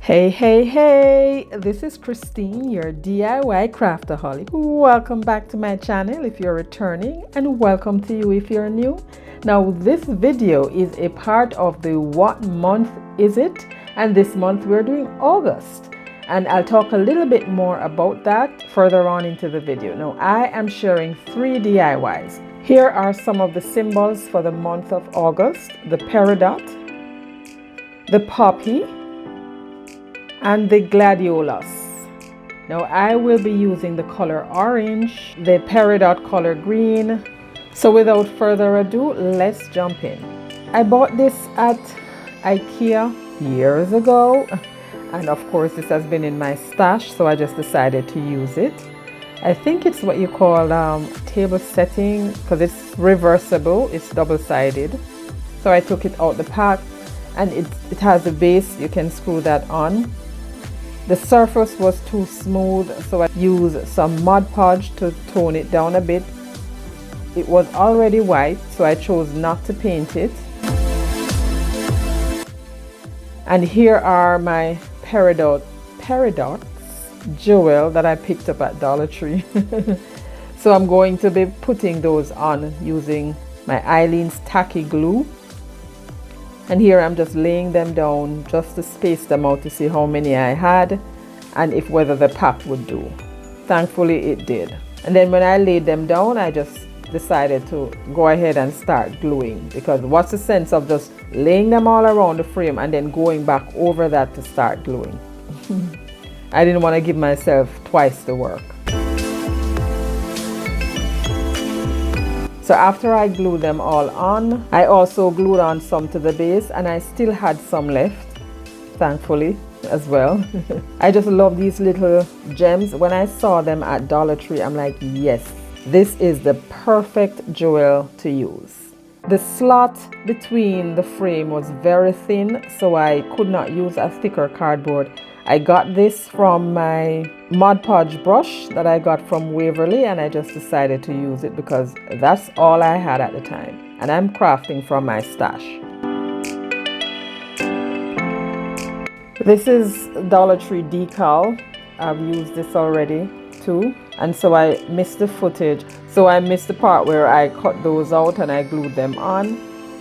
Hey, this is Christine, your DIY craftaholic. Welcome back to my channel if you're returning, and welcome to you if you're new. Now, this video is a part of the What Month Is It? And this month we're doing August. And I'll talk a little bit more about that further on into the video. Now, I am sharing 3 DIYs. Here are some of the symbols for the month of August: the peridot, the poppy, and the gladiolus. Now I will be using the color orange, the peridot color green. So without further ado, let's jump in. I bought this at IKEA years ago, and of course this has been in my stash, so I just decided to use it. I think it's what you call table setting, because it's reversible, it's double-sided. So I took it out the pack, and it has a base, you can screw that on. The surface was too smooth, so I used some Mod Podge to tone it down a bit. It was already white, so I chose not to paint it. And here are my peridots jewel that I picked up at Dollar Tree. So I'm going to be putting those on using my Eileen's tacky glue. And here I'm just laying them down just to space them out to see how many I had and if whether the pack would do. Thankfully it did. And then when I laid them down, I just decided to go ahead and start gluing, because what's the sense of just laying them all around the frame and then going back over that to start gluing? I didn't want to give myself twice the work. So after I glued them all on, I also glued on some to the base, and I still had some left, thankfully, as well. I just love these little gems. When I saw them at Dollar Tree, I'm like, yes, this is the perfect jewel to use. The slot between the frame was very thin, so I could not use a thicker cardboard. I got this from my Mod Podge brush that I got from Waverly, and I just decided to use it because that's all I had at the time. And I'm crafting from my stash. This is Dollar Tree decal. I've used this already too. And so I missed the footage. So I missed the part where I cut those out and I glued them on.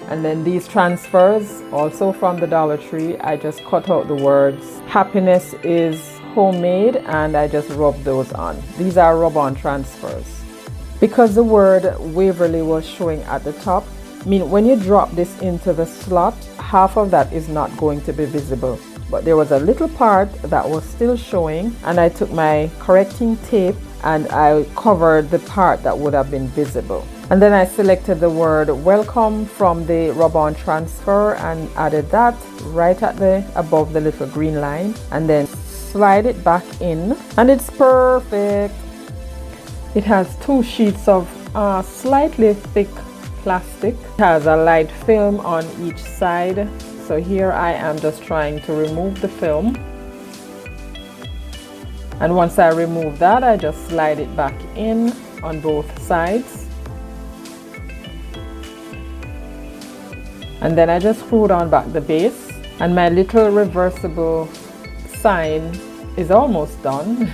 And then these transfers, also from the Dollar Tree, I just cut out the words "Happiness is homemade," and I just rubbed those on. These are rub-on transfers. Because the word Waverly was showing at the top, I mean, when you drop this into the slot, half of that is not going to be visible. But there was a little part that was still showing, and I took my correcting tape and I covered the part that would have been visible. And then I selected the word "welcome" from the rub-on transfer and added that right at the above the little green line, and then slide it back in, and it's perfect. It has 2 sheets of slightly thick plastic. It has a light film on each side. So here I am just trying to remove the film. And once I remove that, I just slide it back in on both sides. And then I just screwed on back the base, and my little reversible sign is almost done.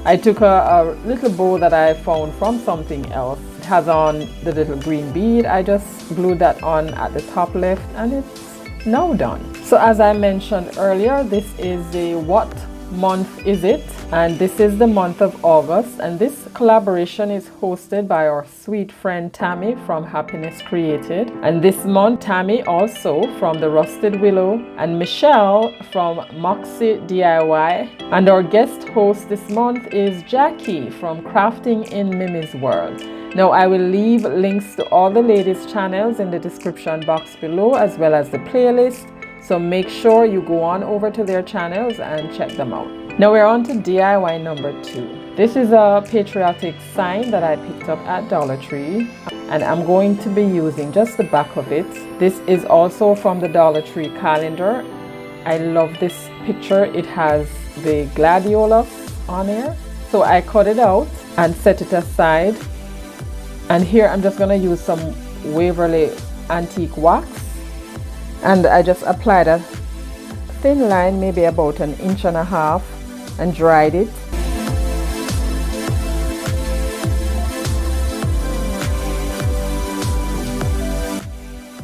I took a little bow that I found from something else. It has on the little green bead. I just glued that on at the top left, and it's now done. So as I mentioned earlier, this is the What Month Is It? And this is the month of August, and this collaboration is hosted by our sweet friend Tammy from Happiness Created. And this month, Tammy also from the Rusted Willow, and Michelle from Moxie DIY. And our guest host this month is Jackie from Crafting in Mimi's World. Now I will leave links to all the ladies' channels in the description box below, as well as the playlist. So make sure you go on over to their channels and check them out. Now we're on to DIY number 2. This is a patriotic sign that I picked up at Dollar Tree, and I'm going to be using just the back of it. This is also from the Dollar Tree calendar. I love this picture. It has the gladiolus on here. So I cut it out and set it aside. And here I'm just going to use some Waverly antique wax, and I just applied a thin line, maybe about 1.5 inches, and dried it.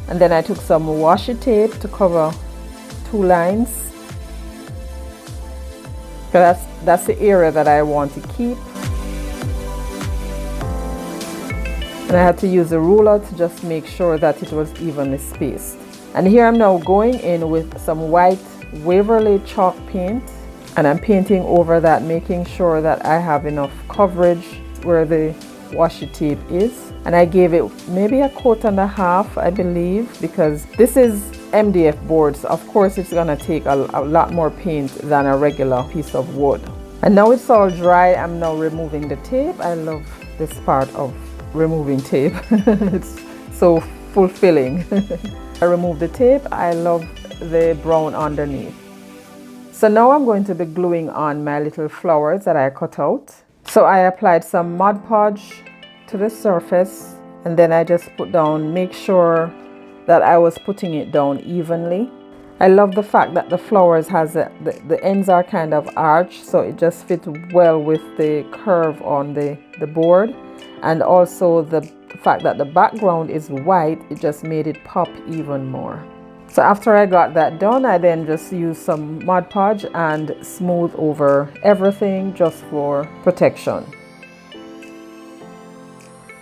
And then I took some washi tape to cover 2 lines. Because that's the area that I want to keep. And I had to use a ruler to just make sure that it was evenly spaced. And here I'm now going in with some white Waverly chalk paint, and I'm painting over that, making sure that I have enough coverage where the washi tape is. And I gave it maybe 1.5 coats, I believe, because this is MDF board, so of course it's gonna take a lot more paint than a regular piece of wood. And now it's all dry, I'm now removing the tape. I love this part of removing tape. It's so fulfilling. I remove the tape. I love the brown underneath. So now I'm going to be gluing on my little flowers that I cut out. So I applied some Mod Podge to the surface, and then I just put down, make sure that I was putting it down evenly. I love the fact that the flowers has the ends are kind of arched, so it just fits well with the curve on the board. And also the fact that the background is white, it just made it pop even more. So after I got that done, I then just used some Mod Podge and smooth over everything just for protection.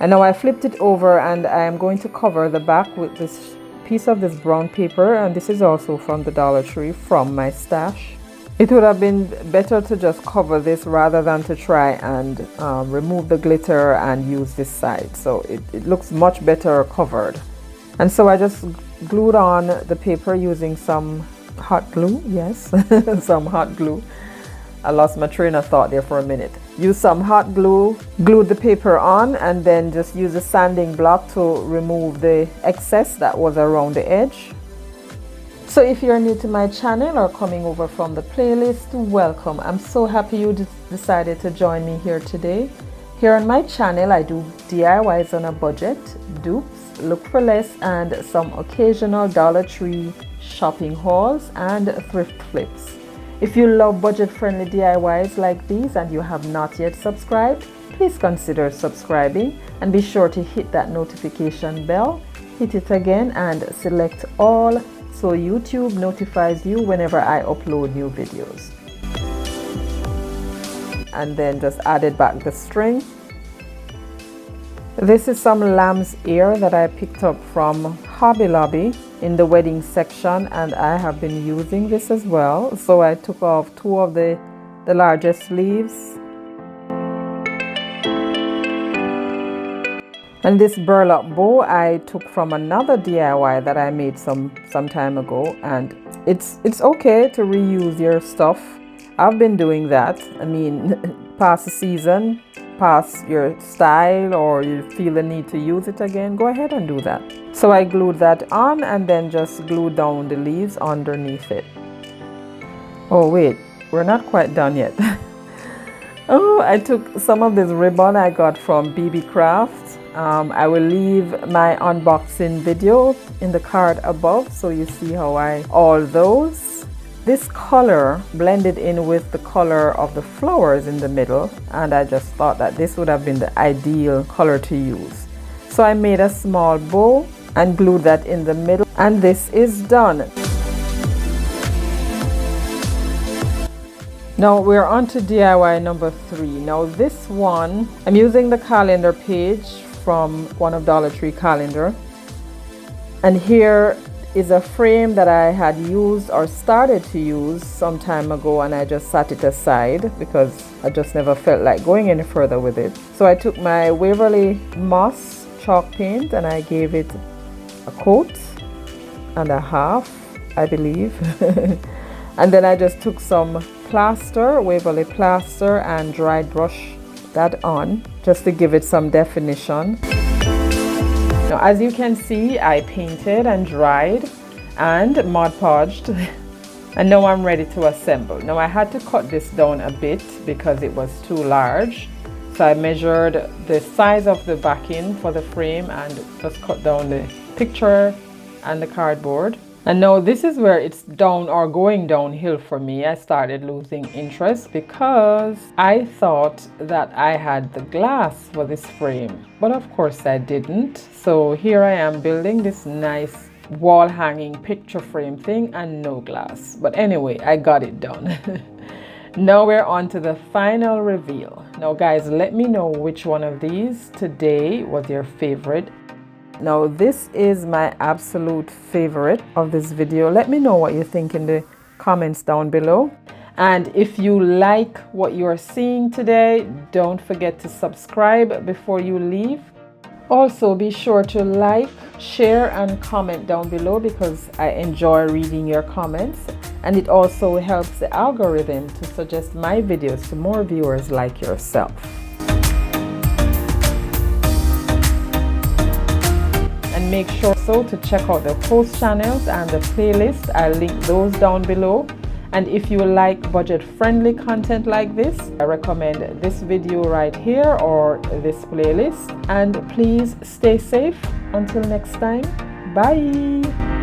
And now I flipped it over, and I am going to cover the back with this piece of this brown paper, and this is also from the Dollar Tree from my stash. It would have been better to just cover this rather than to try and remove the glitter and use this side. So it looks much better covered. And so I just glued on the paper using some hot glue. Yes, some hot glue. I lost my train of thought there for a minute. Use some hot glue, glued the paper on, and then just use a sanding block to remove the excess that was around the edge. So if you're new to my channel or coming over from the playlist, welcome. I'm so happy you decided to join me here today. Here on my channel, I do DIYs on a budget, dupes, look for less, and some occasional Dollar Tree shopping hauls and thrift flips. If you love budget-friendly DIYs like these and you have not yet subscribed, please consider subscribing and be sure to hit that notification bell, hit it again, and select all so YouTube notifies you whenever I upload new videos. And then just added back the string. This is some lamb's ear that I picked up from Hobby Lobby in the wedding section, and I have been using this as well. So I took off 2 of the largest leaves. And this burlap bow I took from another DIY that I made some time ago, and it's okay to reuse your stuff. I've been doing that. I mean, past the season, past your style, or you feel the need to use it again, go ahead and do that. So I glued that on and then just glued down the leaves underneath it. Oh wait, we're not quite done yet. Oh, I took some of this ribbon I got from BB Craft. I will leave my unboxing video in the card above so you see how all those. This color blended in with the color of the flowers in the middle, and I just thought that this would have been the ideal color to use. So I made a small bow and glued that in the middle, and this is done. Now we're on to DIY number 3. Now this one, I'm using the calendar page from one of Dollar Tree calendar, and here is a frame that I had used or started to use some time ago, and I just set it aside because I just never felt like going any further with it. So I took my Waverly Moss chalk paint and I gave it 1.5 coats, I believe. And then I just took some plaster, Waverly plaster, and dried brush that on just to give it some definition. Now, as you can see, I painted and dried and Mod Podged, and now I'm ready to assemble. Now I had to cut this down a bit because it was too large, so I measured the size of the backing for the frame and just cut down the picture and the cardboard. And now this is where it's down or going downhill for me. I started losing interest because I thought that I had the glass for this frame, but of course I didn't. So here I am building this nice wall hanging picture frame thing and no glass. But anyway, I got it done. Now we're on to the final reveal. Now guys, let me know which one of these today was your favorite. Now this is my absolute favorite of this video. Let me know what you think in the comments down below. And if you like what you're seeing today, don't forget to subscribe before you leave. Also be sure to like, share and comment down below because I enjoy reading your comments, and it also helps the algorithm to suggest my videos to more viewers like yourself. And make sure also to check out the host channels and the playlist. I'll link those down below. And if you like budget-friendly content like this, I recommend this video right here or this playlist. And please stay safe. Until next time, bye.